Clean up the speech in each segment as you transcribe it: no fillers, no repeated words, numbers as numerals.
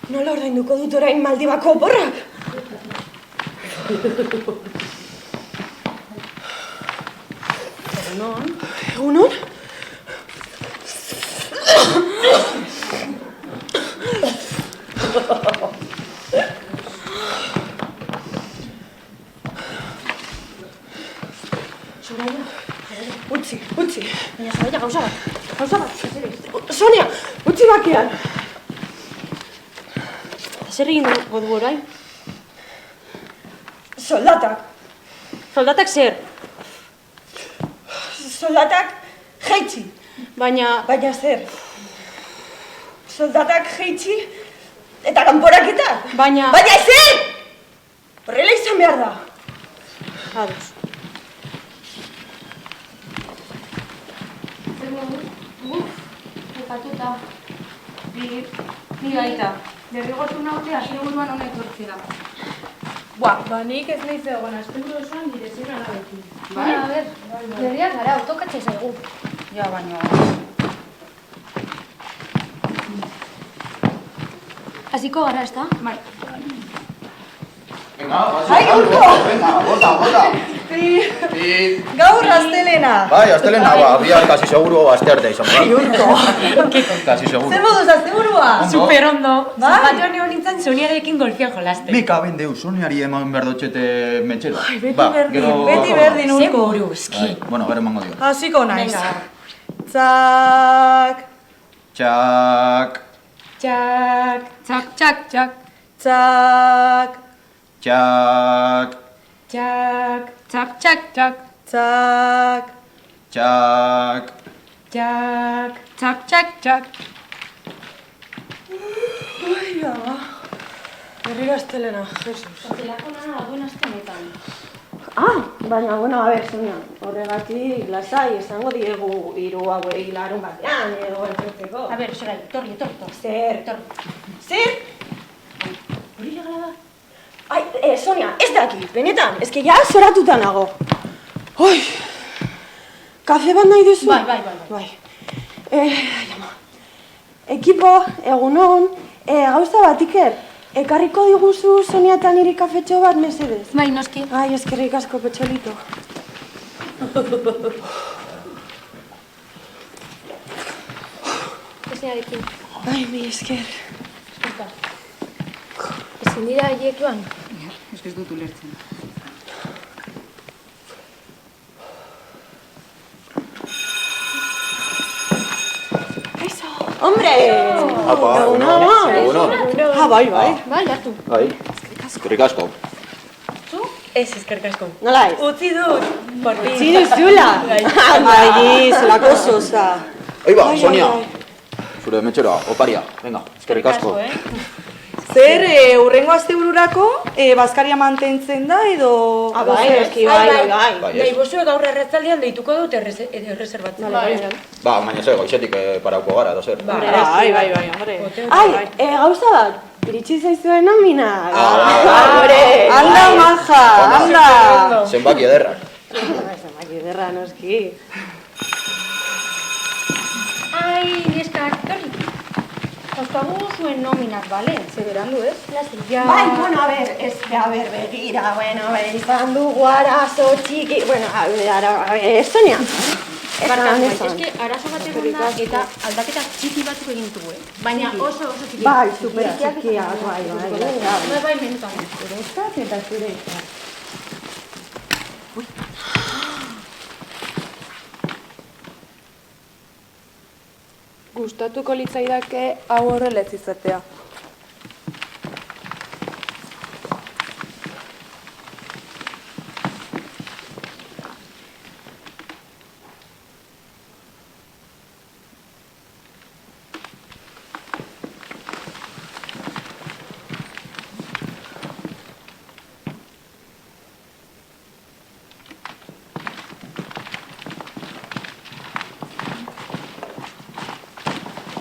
Nola ordainduko dut orain Maldibako oporrak? Egunon? Egunon? Soraya, utzi. Baina Soraya, gauza bat. Sonia, utzi bakean. Zer egin dugu orain? Soldatak. Soldatak zer? Soldatak jaitsi. Baina zer? Soldatak jaitsi eta kanporaketa. Baina ezer! Horrela izan behar da. Ados. Ekatuta. Ni gaita. Derrigortu naute asteburuan hona etortzea. Ba, nik ez nahiz egon, asteburu osoan nire zen alabekin. Bai? A ber, berriak gara, autokatxe zaigu. Ja, baina... Hasiko gara, ez da? Bai. Venga, bota. Gaur astelena. Bai, astelena, bihar kasi seguro astearte izan. Ai, Urko. Kasi seguro. Zer moduz asteburua? Super ondo. Bai? Zapatioan egon nintzen Soniarekin golfian jolaste. Mika bendeu, Soniari eman behar dotxete metxera. Ai, beti berdin, Urko. Seguru, eski. Bueno, gero emango dio. Hasiko naiz. Venga. Txak. Txak, Txak. Txak. txak, Txak. Txak. txak, Txak. txak. Ai, ama. Berriro astelena, Jesus. Zelako lana dagoen aste honetan. Baina, bueno, a ber, Sonia, horregatik lasai esango diegu hiru hauei larun batean edo entzuteko. A ber, Sorai, etorri. Zer? Zer? Hori legala da? Ai, Sonia, ez daki, benetan, ezke ja zoratuta nago. Oi, kafe bat nahi duzu? Bai. Ai, ama. Ekipo, egunon, gauza bat, Iker, ekarriko diguzu Sonia eta niri kafetxo bat, mesedez? Bai, noski. Ai, eskerrik asko, petxolito. Ezenarekin. Ai, mi esker. Eskerta. Ezin dira haiek joan? Ez dut ulertzen. Hombre! Apa, egunon. Bai. Bai, hartu. Bai, eskerrik asko. Ez eskerrik asko. Nola ez? Utzi dut. Por fin. Utzi duzula? Bai, zelako zoza. Aiba, Sonia. Zure metxera, oparia. Venga, eskerrik asko. Zer, urrengo astebururako bazkaria mantentzen da edo... Bai, eski, bai. Nahi bozue gaur erretzaldian deituko dut erreserbatzen. Ba, baina ze, goizetik parauko gara, edo zer. Bai, hombre. Ai, gauza bat, iritsi zaizuen nomina. Hombre! Anda, maja, anda! Zenbaki ederrak. Zenbaki ederra, noski. Ai, neskak, etorri. Oskagu zuen nominak, bale? Zeberandu, ez? Lastik, ja... Bai, bueno, a ber, begira, izan dugu arazo txiki... Bueno, a ver, Sonia. Eske, arazo bat egon da eta aldaketa txiki batzuk egin dugu, Baina oso txiki. Bai, super txikiak, bai. Bai, menutan. Zureztak eta zureztak. Gustatuko litzaidake hau horrela ez izatea.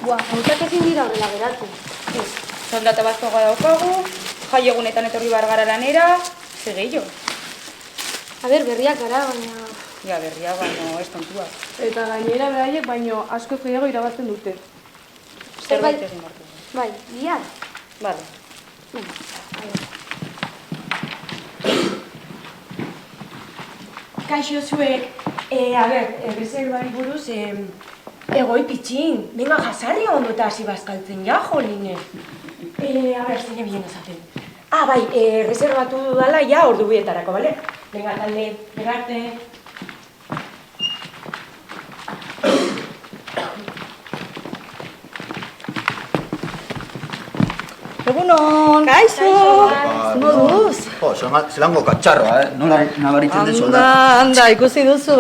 gauzak ezin dira horrela geratu. Ez, soldata bazkoa daukagu, jai egunetan etorri bar gara lanera, ze gehiago. A ber, berriak gara, baina... Ja, berria, baino ez tontuak. Eta gainera beraiek baino asko gehiago irabazten dute. Zerbait egin bartu. Bai, bihar. Bale. Kaixo zuek, a ber, reservari buruz, egoi pitxin. Venga, jasarri ondo eta hasi bazkaltzen ja, joline. A ber, zein bien esaten. Bai, reservatu dudala ja ordu bietarako, bale? Venga, talde, berarte. Egunon! Kaixo! Moduz? Jo, zelango katxarroa, nola nabaritzen den soldata. Anda, ikusi duzu,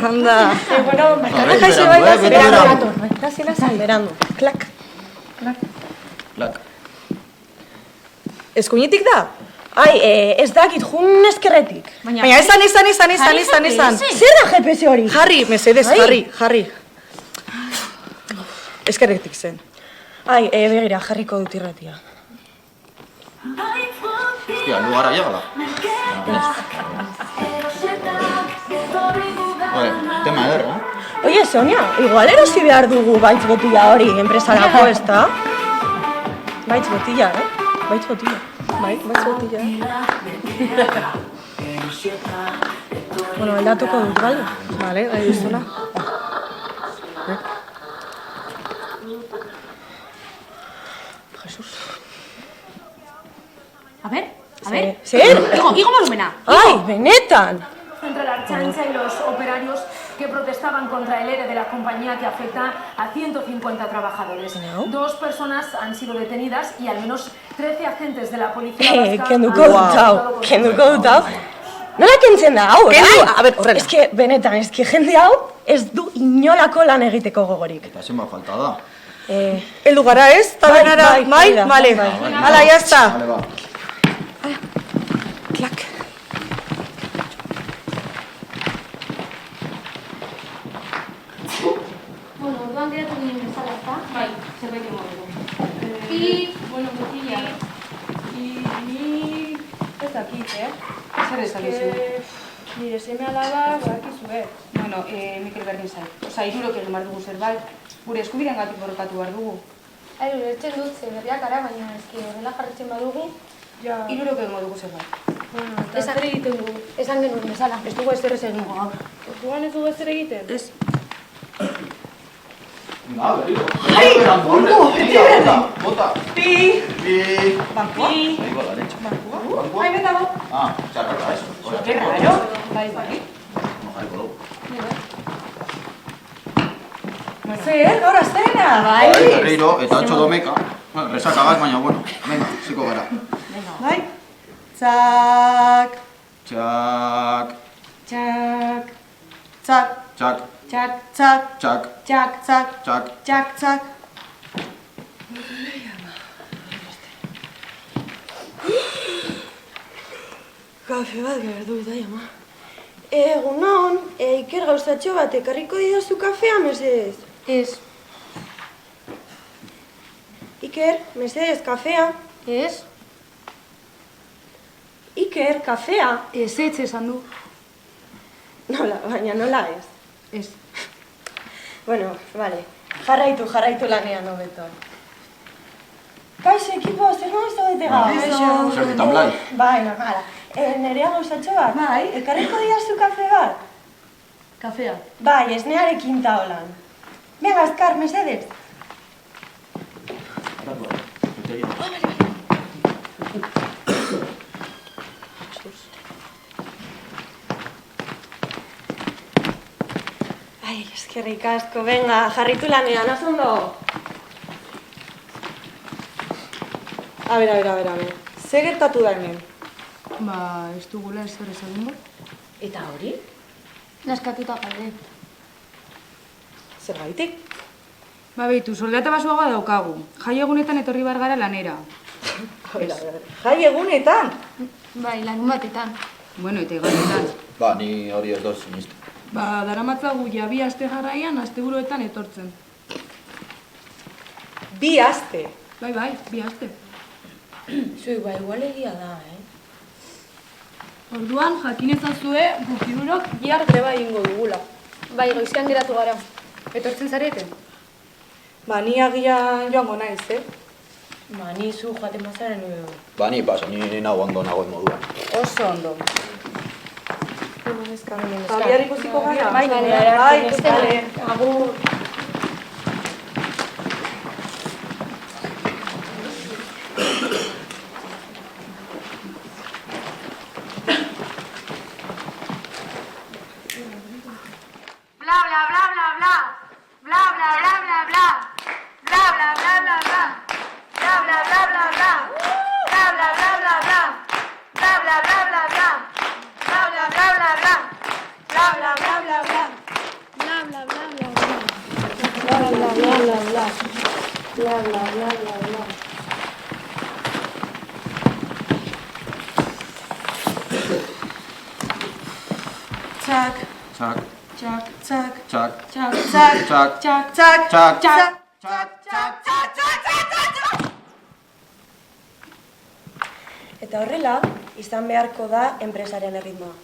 Anda. Bueno, Kaixo, berandu. Klak. Klak. Eskuinetik da? Ai, ez dakit, jun eskerretik. Baina esan. Zer da GPS hori? Jarri, mesedez, jarri. Eskerretik zen. Ai, begira, jarriko dut irratia. Hostia, lugara llegala. Tema ederra, Oye, Sonia, igual erosi behar dugu baitz botila hori enpresalako, ez da? Baitz botila, Baitz botila. Bueno, aldatuko dut, bale? Vale, nahi duzuna. A ver. Zer? Igo volumena. Ai, benetan! Entre la Archancha y los operarios que protestaban contra el ERE de la compañía que afecta a 150 trabajadores. No. 2 personas han sido detenidas y al menos 13 agentes de la policía vasca Kenduko dut hau. Nola kentzen da hau, A ber, horrela. Eske, benetan, jende hau ez du inolako lan egiteko gogorik. Eta zenba falta da. Eldu gara ez? Tabenara, bai? Vale. Hala, jazta. Vale, ba. Klak. Bueno, orduan geratu ginen bezala, ezta? Bai, zerbait emango dugu. Bueno, mutila. Ez dakit, Zer esan duzu? Nire seme alaba badakizu, Bueno, Mikel berdin zait. Osa, irurok egin behar dugu zerbait. Gure eskubiren gatik borrokatu behar dugu. Ai, ulertzen dut, ze berriak gara, baina eski horrela jarretzen badugu. Ja. Irurok egingo dugu zerbait. Bueno, eta zer egiten dugu? Esan genuen bezala. Ez dugu ezer ez egingo gaur. Orduan ez dugu ezer egiten? Ez. Venga, berriro. Bota. Pi. Bankua? Ahí con la derecha. Ai, beta bo. Txarraka, eso. Qué raro. Bai. No jarriko dugu. Zer, gaur astena? Bai, berriro, eta atxo domeka. Resaka bat, baina, bueno. Venga, ziko gara. Bai. Txak. Txak. Txak. Txak. Txak. Txak. Txak. Txak. Txak. Txak. Txak. Txak. Txak. Kafe bat gertu da, ama. Egunon, Iker gauzatxo bat ekarriko didazu kafea, mesedez? Ez. Iker, mesedez, kafea. Ez? Iker, kafea. Ez esan du. Nola, baina nola ez. Ez. Bueno, vale. Jarraitu lanean hobeto. Kaixo, ekipo, zer noiz zaudete gaur? Zer ditan blai. Bai, normala. Nerea gauzatxo bat? Bai. Ekarriko didazu kafe bat? Kafea. Bai, esnearekin ta holan. Venga, azkar, mesedez. Ai, eskerrik asko, venga, jarritu lanean, oso A ber. Ze gertatu da hemen? Ba, ez dugula ezer ezagungo. Eta hori? Naskatuta gaude. Zer gaitik? Ba, behitu, soldata basuagoa daukagu. Jai egunetan etorri bar gara lanera. Jai egunetan? Bai, larun batetan. Bueno, eta iganetan. Ba, ni hori ez dut sinisten. Ba, daramatzagu jabi aste jarraian asteburuetan etortzen. 2 aste. Bai, bi aste. Zui, ba, igual egia da, Orduan, jakin ezazue, bukidurok Bihar greba egingo dugula. Bai, goiztean geratu gara. Etortzen zarete? Ba, ni agian joango naiz, Ba, ni zu joaten bazaren Ba, ni pasa, ni nago ondo nagoen moduan. Oso ondo. Ba, Bihar ikusiko gara? Bai, Bai, vale. Agur. Bla bla bla bla bla. Bla bla bla bla bla. Bla bla bla bla bla. Bla bla bla bla bla. Bla bla bla bla bla. Bla bla bla bla bla. Bla bla bla bla bla. Bla bla bla bla bla. Bla, bla, bla, bla, bla. Bla, bla, bla, bla, bla. Bla, bla, bla, bla, bla. Txak, Txak, txak, txak, txak, txak, txak, txak, txak, txak, txak, txak. Eta horrela, izan beharko da enpresaren erritmoa.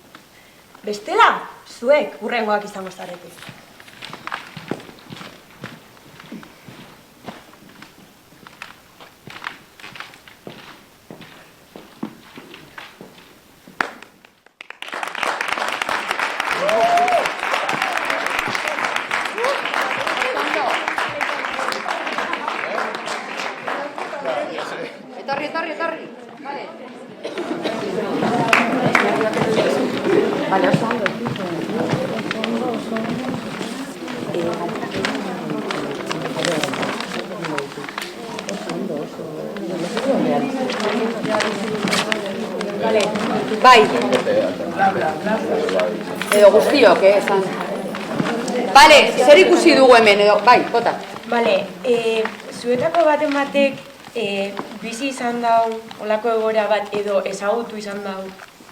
Bestela, zuek hurrengoak izango zarete. Etorri. Bai. Edo guztiok, esan. Bale, zer ikusi dugu hemen, edo, bai, bota. Bale, zuetako baten batek bizi izan dau olako egoera bat edo ezagutu izan dau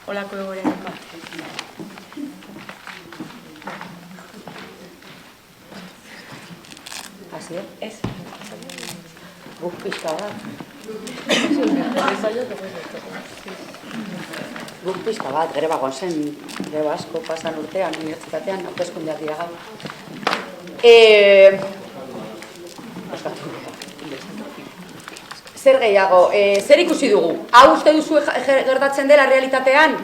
olako egoera bat. Hasi, Ez. Guk pixka bat. Guk pixka bat, greba gonzen, greba asko pasan urtean, unibertsitatean, hauteskundeak dira gaur. Zer gehiago, zer ikusi dugu? Hau uste duzu gertatzen dela realitatean?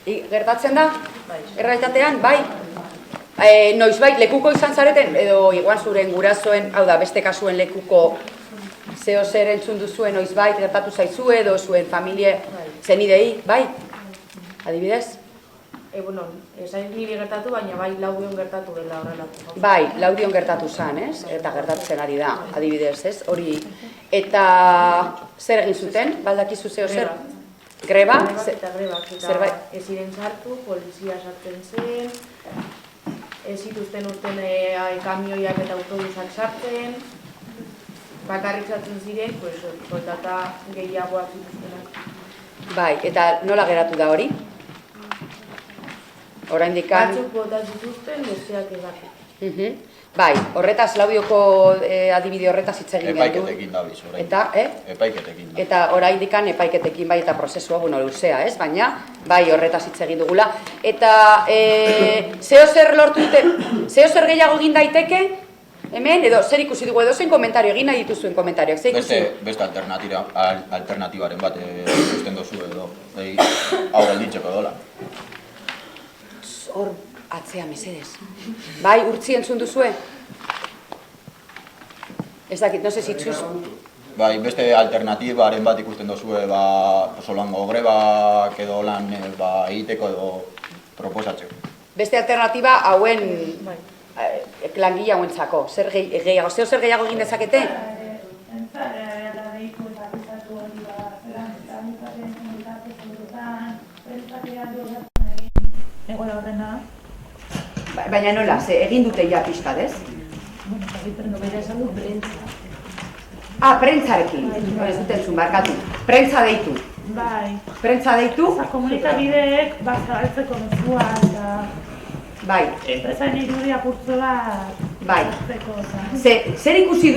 Gertatzen da? Realitatean, bai? Noizbait lekuko izan zareten, edo igual zuren gurasoen, hau da, beste kasuen lekuko zeo zer entzun duzuen noizbait gertatu zaizue, edo zuen familie zenidei, bai? Adibidez? Bueno, esain niri gertatu, baina bai laudion gertatu dela horrelako. Bai, laudion gertatu zen, ez? Eta gertatzen ari da, adibidez, ez? Hori, eta zer egin zuten, baldakizu zeo zer? Greba? Eta grebak, eta ez ziren sartu, polizia sartzen zen, ez zituzten urten kamioiak eta autobusak sartzen, bakarrik sartzen ziren, soldata gehiagoak zituztenak. Bai, eta nola geratu da hori? Oraindikan... Batzuk bota zituzten, besteak egatu. Bai, horretaz, Laudioko adibide horretaz hitz egin behar du. Epaiketekin dabiz, orain. Eta, Epaiketekin da. Eta oraindikan epaiketekin bai eta prozesua, luzea, ez? Baina, bai, horretaz hitz egin dugula. Eta, zeo zer lortu dute, zeo zer gehiago egin daiteke, hemen, edo zer ikusi dugu, edo zein komentario, egin nahi dituzuen komentarioak, zer ikusi? Beste alternatibaren bat ikusten dozu edo, hau gelditzeko dola. Hor, atzea mesedez. Bai, urtzi entzun duzue? Ez dakit, no se zitzuz. Bai, beste alternatibaren bat ikusten dozue, solango grebak edo lan egiteko edo proposatzeko. Beste alternatiba hauen langile hauentzako. Zer gehiago egin dezakete? Baina nola, egin dute ja pixkat, ez? Prentzarekin. Ez dut entzun, barkatu. Prentza deitu. Bai. Prentza deitu? Komunikabideek zabaltzeko mezua eta... Bai. Enpresan irudia kurtzo bat... Bai. Zer ikusi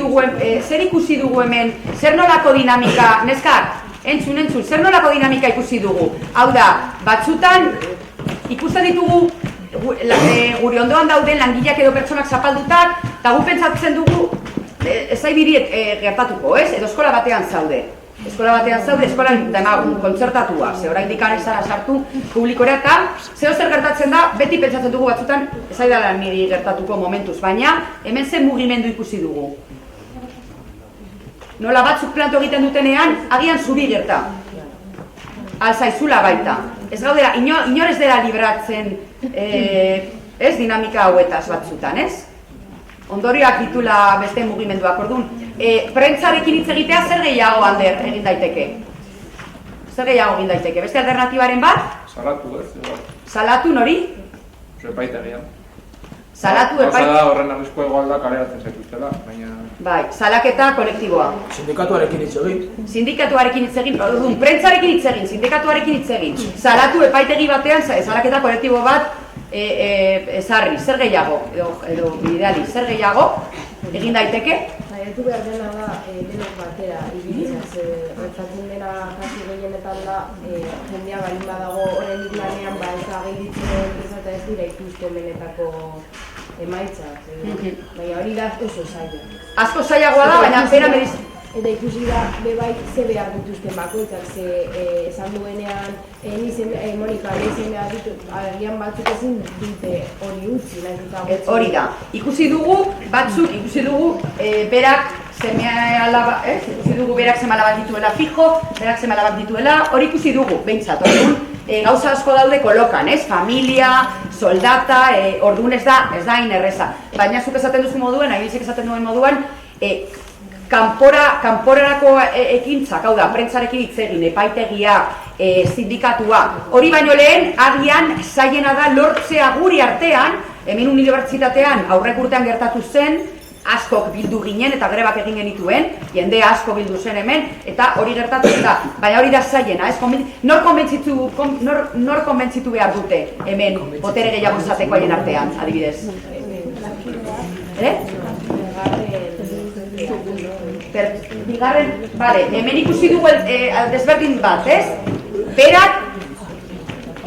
dugu hemen, zer nolako dinamika, neskak, entzun, zer nolako dinamika ikusi dugu? Hau da, batzutan ikusten ditugu gure ondoan dauden langileak edo pertsonak zapaldutak, eta gu pentsatzen dugu ez zaibiriet gertatuko, ez? Edo eskola batean zaude. Eskolan demagun, kontzertatua, ze orain dikan izara sartu publikora eta zeo zer gertatzen da, beti pentsatzen dugu batzutan ez aidala niri gertatuko momentuz, baina hemen zen mugimendu ikusi dugu. Nola batzuk planto egiten dutenean, agian zuri gerta. Alzaizula baita. Ez gaudera, inor ez dela libratzen ez dinamika hauetaz batzutan, ez? Ondorioak ditula beste mugimenduak, orduan. Prentzarekin hitz egitea zer gehiago Ander egin daiteke? Zer gehiago egin daiteke? Beste alternatibaren bat? Salatu, ez? Salatu nori? Epaitegian. Salatu epaitegian. Pasa da horren arriskoa igual da kaleratzen zaituztela, baina... Bai, salaketa kolektiboa. Sindikatuarekin hitz egin. Sindikatuarekin hitz egin, orduan, prentzarekin hitz egin, sindikatuarekin hitz egin. Salatu epaitegi batean, salaketa kolektibo bat ezarri, zer gehiago, edo bideali, zer gehiago egin daiteke? Zaitu behar dena da, denok batera, ibilitzaz, retzatzen dena kasi gehienetan da, jendea balin badago oraindik lanean, eta gelditzen eta ez dira ikusten benetako emaitzak, baina hori da oso zaila. Asko zailagoa da, baina pena mediz... Eta ikusi da, bebai, ze behar dituzten bakoitzak, ze esan duenean, Monika, nizen behar ditut, agian batzuk ezin dute hori utzi, nahi dut agotzi. Hori da, ikusi dugu, berak semea alaba, ikusi dugu berak seme alabak dituela fijo, berak seme alabak dituela, hori ikusi dugu, behintzat, orduan, gauza asko daude kolokan, ez? Familia, soldata, orduan ez da inerreza. Baina zuk esaten duzu moduen, ahibilzek esaten duen moduan, kanporarako ekintzak, hau da, prentzarekin hitz egin, epaitegia, sindikatua. Hori baino lehen, agian zaiena da lortzea guri artean, hemen unibertsitatean aurrek urtean gertatu zen, askok bildu ginen eta grebak egin genituen, jende asko bildu zen hemen, eta hori gertatu da, baina hori da zaiena, nor konbentzitu behar dute hemen botere gehiago izateko haien artean, adibidez? Bigarren, hemen ikusi dugu desberdin bat, ez? Berak,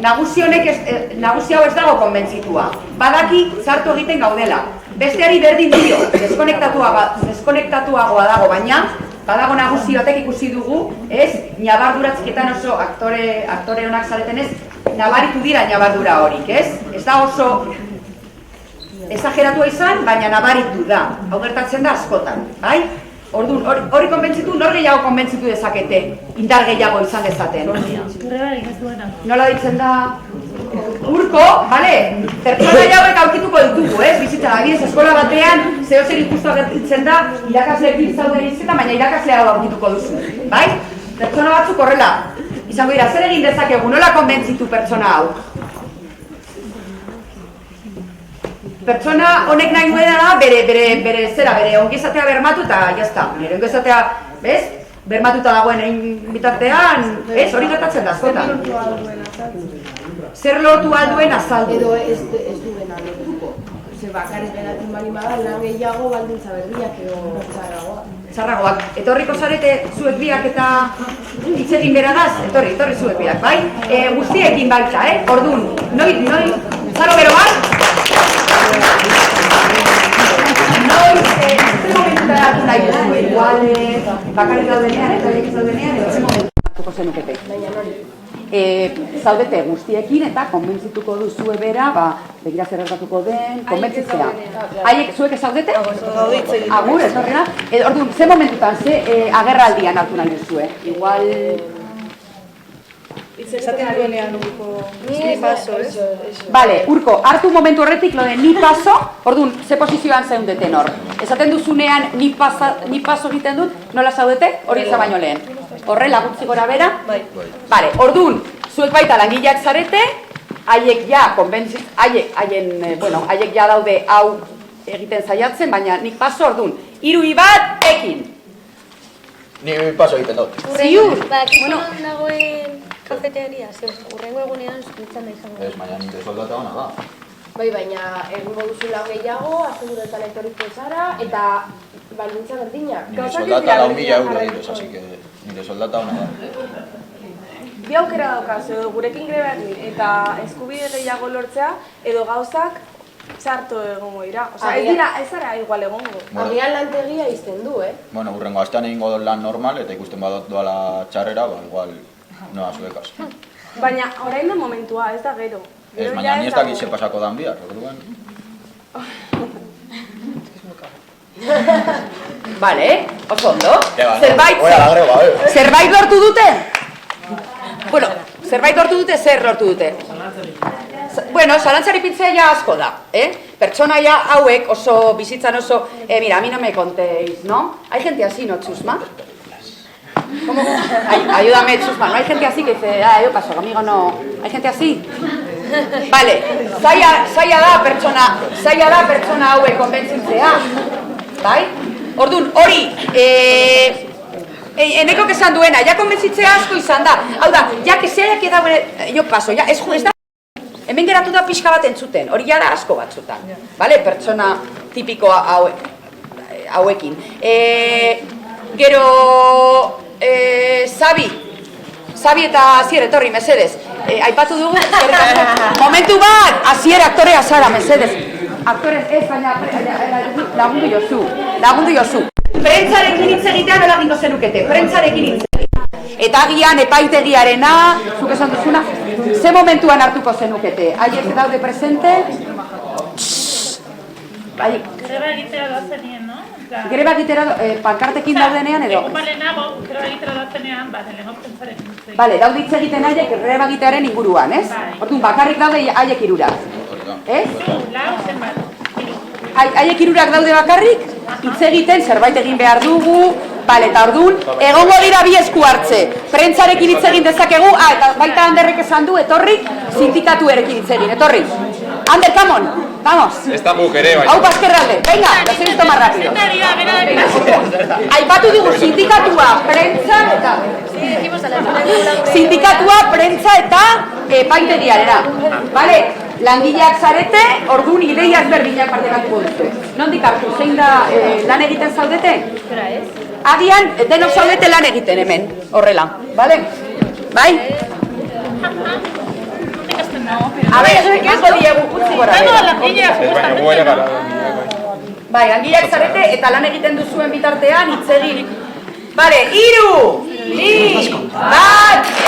nagusi hau ez dago konbentzitua. Badaki sartu egiten gaudela. Besteari berdin dio, deskonektatuagoa dago, baina badago nagusi batek ikusi dugu, ez? Ñabarduratzeketan oso aktore honak zareten ez, nabaritu dira ñabardura horik, ez? Ez da oso exageratua izan, baina nabaritu da. Hau gertatzen da askotan, bai? Orduan, hori konbentzitu, nor gehiago konbentzitu dezakete, indar gehiago izan dezaten. Nola ditzen da? Urko, bale, pertsona jauek aurkituko ditugu, ez? Bizitza, adibidez, eskola batean, zeo zer ikustu agertzen da, irakasleekin zauden izketan, baina irakaslea aurkituko duzu, bai? Pertsona batzuk horrela, izango dira, zer egin dezakegu, nola konbentzitu pertsona hau? Pertsona honek nahi duena da, bere ongizatea bermatu eta jazta. Nire ongizatea, bez? Bermatuta dagoen egin bitartean, ez? Hori gertatzen da, askotan. Zer lortu alduen azaldu. Edo ez duena lortuko. Ze bakarrik geratzen bali bada, lan gehiago baldintza berdiak edo txarragoak. Txarragoak. Etorriko zarete zuek biak eta hitz egin beradaz? Etorri zuek biak, bai? Guztiekin baita, orduan, noi, zaro bero bat? Noiz, zer momentuta datu nahi duzu, igual, bakarrik daudenean, eta horiek zaudenean, edo zer momentuta datuko zenukete. Zaudete guztiekin eta konbentzituko duzue bera, begira zer gertatuko den, konbentzitzea. Haiek zuek zaudete? Agur, etorrena. Orduan, ze momentutan, ze agerraldian hartu nahi duzue? Igual... Esaten duenean urko ni paso, ez? Bale, Urko, hartu momentu horretik lo de ni paso, orduan, ze posizioan zeundeten hor? Esaten duzunean ni paso egiten dut, nola zaudete? Hori izan baino lehen. Horrela, gutxi gora bera? Bale, orduan, zuek baita langileak zarete, haiek ja, haiek ja daude hau egiten zaiatzen, baina nik paso orduan. 3, 2, 1, ekin! Ni paso egiten dut. Ziur! Kizonon dagoen kafeteria, urrengo egunean zuritzen da izango. Ez, baina nire soldata hona da. Bai, baina egingo duzu lan gehiago, asteburuetan etorriko zara, eta baldintza berdinak. Nire soldata 4.000 euro ditos, así que nire soldata ona da. Bi aukera daukaz, edo gurekin greba egin eta eskubide gehiago lortzea, edo gauzak txarto egongo dira. Osea, ez zara igual egongo. Agian lantegia izten du, Bueno, urrengo astean egingo dut lan normal, eta ikusten badot doala txarrera, igual, noa zuekaz. Baina, orain da momentua, ez da gero. Ez, baina ni ez dakit ze pasako dan bihar, orduan. Bale, oso ondo. Zerbait Zerbait lortu dute? Bueno, zerbait lortu dute, zer lortu dute? Bueno, zalantzari pitzea asko da, Pertsonaia hauek oso, bizitzan oso, mira, a mí no me contéis, ¿no? Hay gente así, ¿no, Chusma? ¿Cómo? Ayúdame, Chusma, ¿no hay gente así que dice, yo paso, conmigo no... ¿Hay gente así? Vale, zaila da pertsona hauek konbentzitzea, bai? Orduan, hori, eneko esan duena, ja konbentzitzea asko izan da. Hau da, ja que se haya quedado, yo paso, ja, ez da, hemen geratu da pixka bat entzuten, hori ja da asko batzutan, bale? Pertsona tipikoa hauekin. Gero, Zabi eta Asier etorri, mesedez. Aipatu dugu, momentu bat, Asier aktorea zara, mesedez. Aktorez ez, baina lagundu jozu. Prentzarekin hitz egitea nola gingo zenukete, prentzarekin hitz egitea. Eta agian epaitegiarena, zuk esan duzuna, ze momentuan hartuko zenukete? Haiek daude presente? Greba egitera doazenien, no? Greba egitera pankartekin daudenean edo? Egun balenago, greba egitera doazenean, lehenko prentzarekin hitz egiten. Bale, daude hitz egiten haiek greba egitearen inguruan, ez? Orduan, bakarrik daude haiek hirurak. Ez? Lau, zenbat. Haiek hirurak daude bakarrik, hitz egiten, zerbait egin behar dugu, bale, eta orduan, egongo dira bi esku hartze. Prentzarekin hitz egin dezakegu, eta baita Anderrek esan du, etorri, sindikatu erekin hitz egin, etorri. Ander, come on, vamos. Ez da guk ere, baina. Hau paskerralde, venga, lo sé esto más rápido. Aipatu dugu sindikatua, prentza eta... Sindikatua, prentza eta epaitegiarena. Bale, langileak zarete, orduan ideiak berdinak partekatuko dute. Nondik hartu, zein da lan egiten zaudete? Agian, denok zaudete lan egiten hemen, horrela. Bale? Bai? A ver, emango diegu, utzi gora bera. Bai, langileak zarete eta lan egiten duzuen bitartean hitz egin. Bale, 3, 2, 1,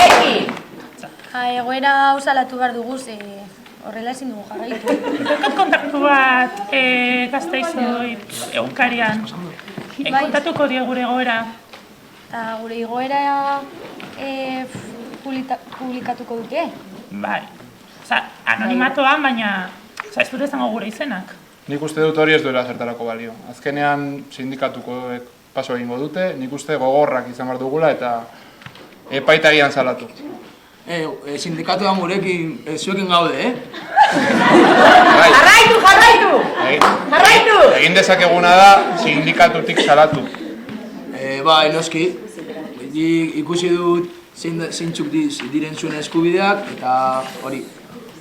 ekin! Egoera hau salatu behar duguz, horrela ezin dugu jarraitu. Daukat kontaktu bat Gasteizoi egunkarian. Kontatuko die gure egoera. Eta gure egoera publikatuko dute? Bai. Anonimatoan, baina ez dure izango gure izenak. Nik uste dut hori ez duela zertarako balio. Azkenean sindikatuko paso egingo dute, nik uste gogorrak izan behar dugula eta epaitegian salatu. Sindikatuan gurekin zuekin gaude, Jarraitu! Egin dezakeguna da sindikatutik salatu. Bai, noski. Ikusi dut zeintzuk diren zuen eskubideak eta hori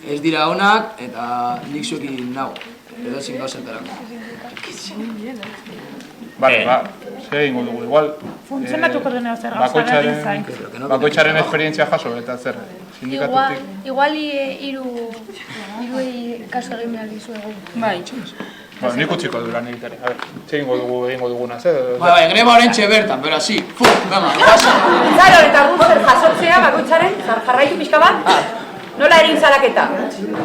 ez dira onak eta nik zuekin nago. Edo zin gauzetarako. Bale, zer egingo dugu, igual... Funtzionatuko dena zer gauza berdin zain. Bakoitzaren esperientzia jaso eta zer, sindikatutik. Igual hiruei kasu egin behar dizuegu. Bai. Nik utziko du lan egitare. Zer egingo duguna, zer? Bai, greba horrentxe bertan, pero así. Gama, pasa. Zaro, eta gu zer jasotzea bakoitzaren, jarraitu pixka bat? Nola egin salaketa?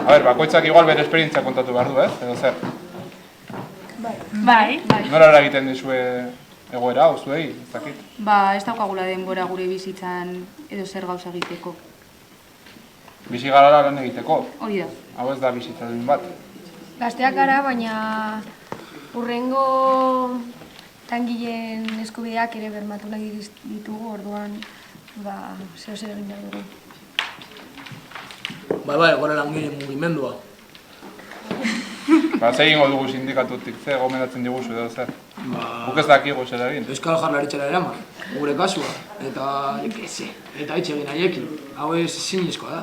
A ber, bakoitzak igual bere esperientzia kontatu behar du, edo zer? Bai. Nola eragiten dizue egoera, hau zuei, ez dakit? Ez daukagula denbora gure bizitzan edo zer gauza egiteko. Bizi gara lan egiteko? Hori da. Hau ez da bizitza duen bat. Gazteak gara, baina hurrengo langileen eskubideak ere bermatu nahi ditugu, orduan zeo zer egin behar dugu. Bai, gora langileen mugimendua. Zer egingo dugu sindikatutik, zer gomendatzen diguzu edo zer? Guk ez dakigu zer egin. Euskal Jaurlaritzara eraman, gure kasua, eta hitz egin haiekin. Hau ez zinezkoa da.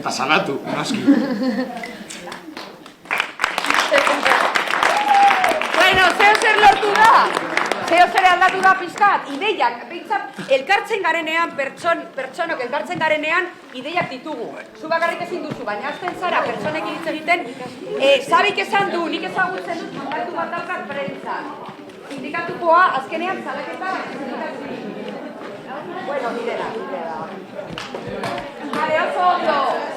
Eta salatu, noski. Bueno, zeo zer lortu da? Zeo zer aldatu da pizkat? Ideiak, behintzat, elkartzen garenean, pertsonok elkartzen garenean, ideiak ditugu. Zu bakarrik ezin duzu, baina azten zara, pertsonekin hitz egiten, Zabik esan du, nik ezagutzen dut, kontatu bat daukat prentzan. Sindikatukoa, azkenean, salaketa, sindikatuko. Bueno, nire da. Vale, oso ondo.